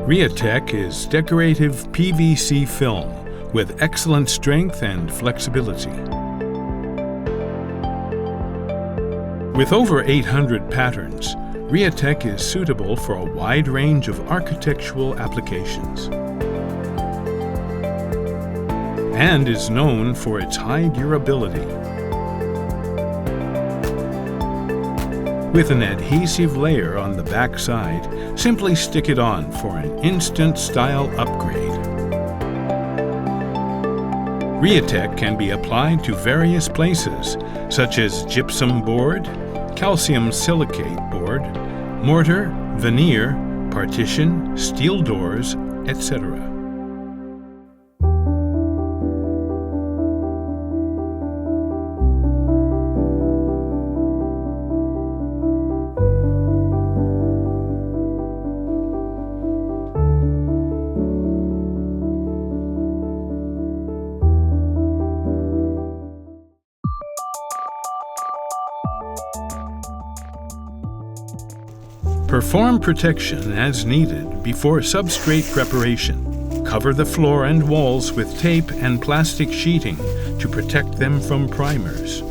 REATEC is decorative PVC film with excellent strength and flexibility. With over 800 patterns, REATEC is suitable for a wide range of architectural applications and is known for its high durability. With an adhesive layer on the back side, simply stick it on for an instant style upgrade. REATEC can be applied to various places, such as gypsum board, calcium silicate board, mortar, veneer, partition, steel doors, etc. Perform protection as needed before substrate preparation. Cover the floor and walls with tape and plastic sheeting to protect them from primers.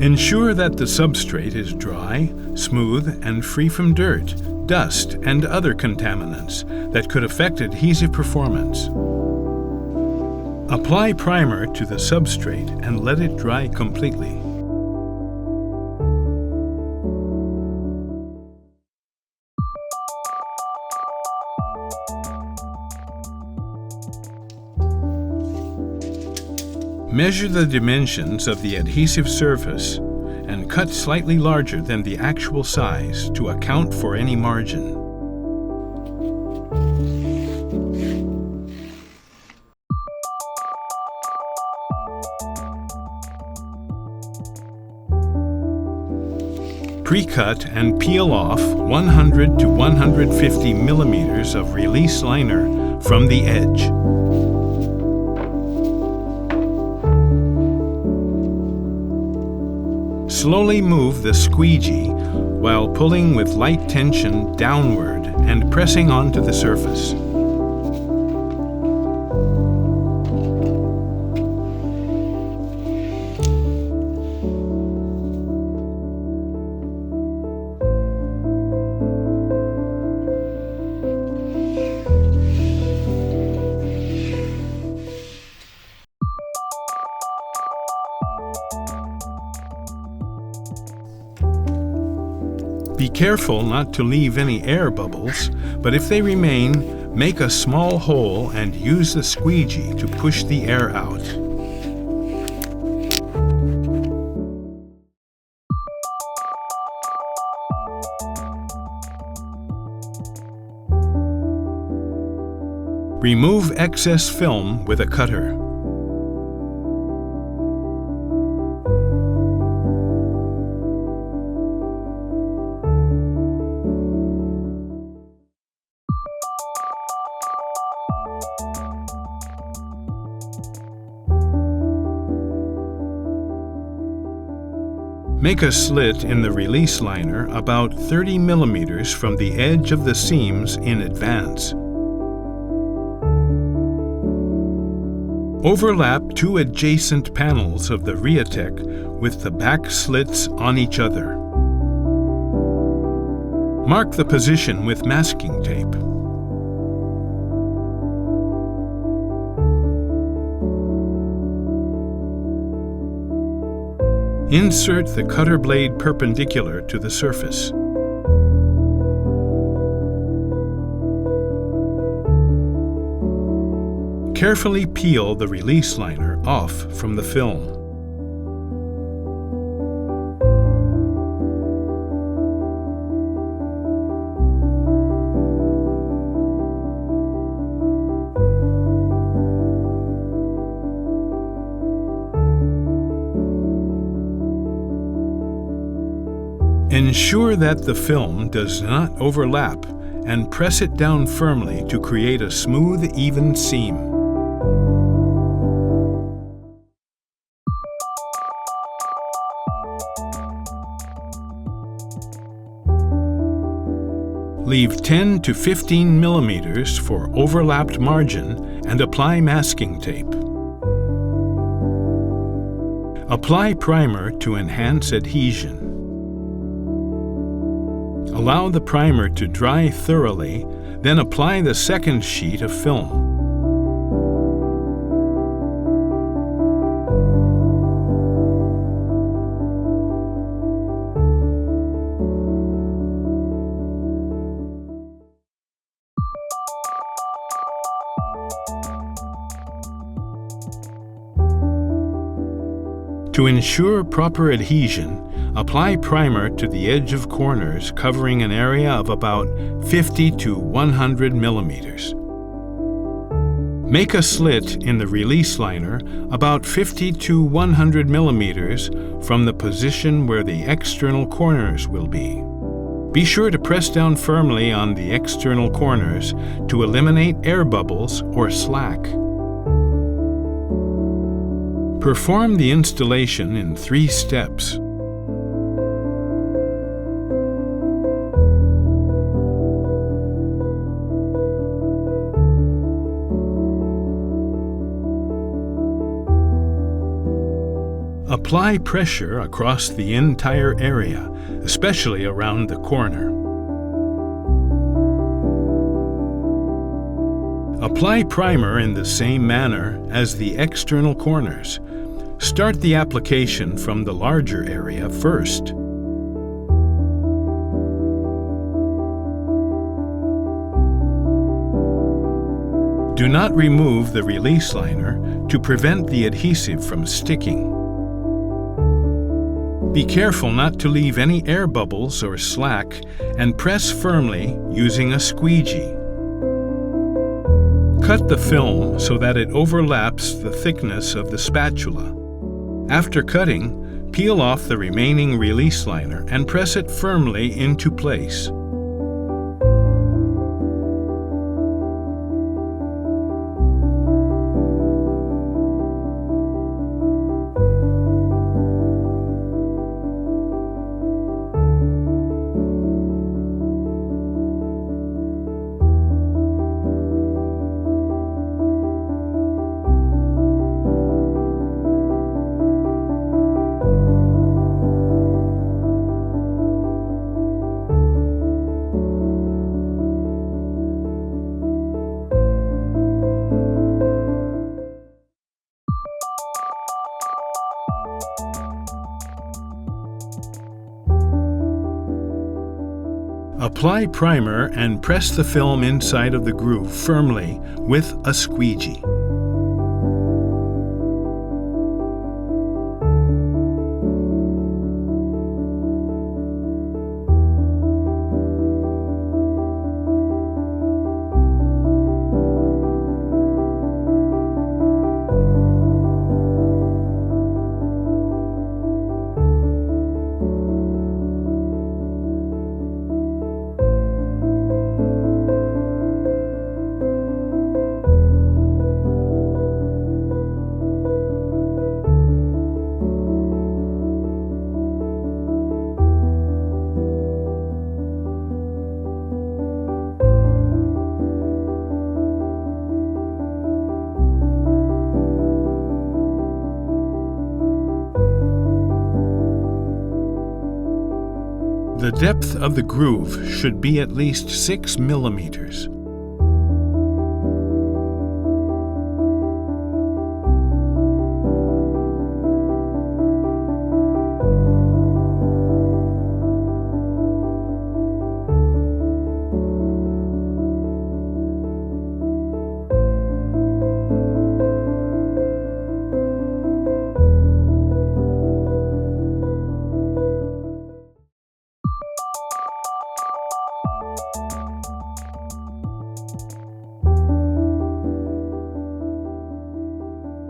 Ensure that the substrate is dry, smooth, and free from dirt, dust, and other contaminants that could affect adhesive performance. Apply primer to the substrate and let it dry completely. Measure the dimensions of the adhesive surface and cut slightly larger than the actual size to account for any margin. Pre-cut and peel off 100 to 150 millimeters of release liner from the edge. Slowly move the squeegee while pulling with light tension downward and pressing onto the surface. Be careful not to leave any air bubbles, but if they remain, make a small hole and use the squeegee to push the air out. Remove excess film with a cutter. Make a slit in the release liner about 30 millimeters from the edge of the seams in advance. Overlap two adjacent panels of the REATEC with the back slits on each other. Mark the position with masking tape. Insert the cutter blade perpendicular to the surface. Carefully peel the release liner off from the film. Ensure that the film does not overlap and press it down firmly to create a smooth, even seam. Leave 10 to 15 millimeters for overlapped margin and apply masking tape. Apply primer to enhance adhesion. Allow the primer to dry thoroughly, then apply the second sheet of film. To ensure proper adhesion, apply primer to the edge of corners covering an area of about 50 to 100 millimeters. Make a slit in the release liner about 50 to 100 millimeters from the position where the external corners will be. Be sure to press down firmly on the external corners to eliminate air bubbles or slack. Perform the installation in 3 steps. Apply pressure across the entire area, especially around the corner. Apply primer in the same manner as the external corners. Start the application from the larger area first. Do not remove the release liner to prevent the adhesive from sticking. Be careful not to leave any air bubbles or slack and press firmly using a squeegee. Cut the film so that it overlaps the thickness of the spatula. After cutting, peel off the remaining release liner and press it firmly into place. Apply primer and press the film inside of the groove firmly with a squeegee. The depth of the groove should be at least 6 millimeters.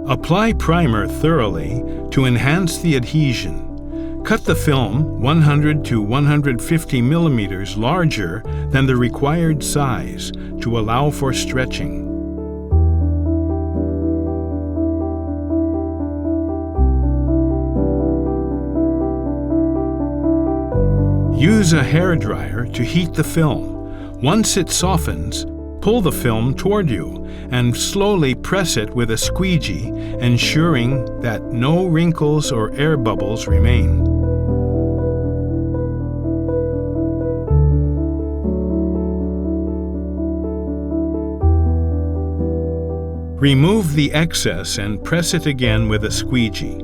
Apply primer thoroughly to enhance the adhesion. Cut the film 100 to 150 millimeters larger than the required size to allow for stretching. Use a hairdryer to heat the film. Once it softens, pull the film toward you and slowly press it with a squeegee, ensuring that no wrinkles or air bubbles remain. Remove the excess and press it again with a squeegee.